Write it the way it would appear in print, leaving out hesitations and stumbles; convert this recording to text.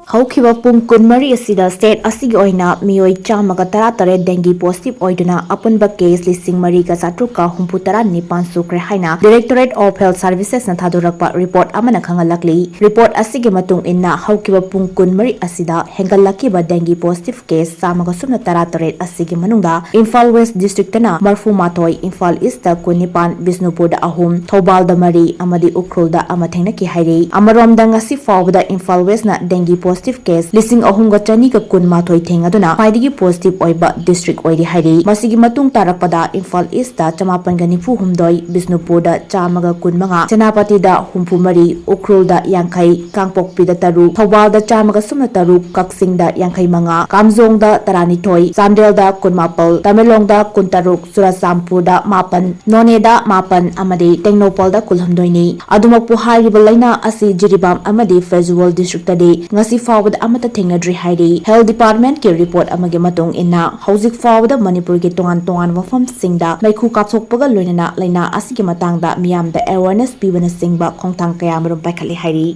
Houkhiba Pung Kunmari Asida State Asigi Oina Meeoi Chamaga Taratare Dengue positive Oiduna Apunba case listing Mariga Satruka Humputara Nipan Sukhre Haina Directorate of Health Services na Thadurakpa report amana khangalakli report asigi matung inna Houkhiba Pung Kunmari Asida Hengalakiba Dengue positive case Samaga Sumna Taratare Asigi Manungda Imphal West District na Marfu Matoi Imphal East da Kunipan Bisnupurda Ahum Thobal da Mari amadi Ukrulda amathengna ki Hairi Amaromda ngasi fawbada Imphal West na Dengue positive case lising ahumga chani ka kun mathoi thengaduna paidigi positive oiba district oidi Hairi masigi matung tarakpada Imphal East da chamapan ga nifu humdoi Bisnupur da chamaga kunmanga Senapati da humpu mari Ukrul da yankai Kangpokpi da taru Thobal da chamaga sumna taru Kaksing da yankai manga Kamjong da taranithoi Samdel da kunmapal Tamelong da kuntaruk Surasampur da mapan None da mapan amadi Tengnopal da kulhamdoini adumakpu hairiba laina asi Jiribam amadi Festival district tadi ngasi fawbada amata thengnadri Hairi Health Department ke report amage matung inna hauzik fawbada Manipur ke tongan mafam singda maikhu kapsokpaga loinana laina asigi matangda miyamda awareness pibana singba khongthang kaya marum paikhali Hairi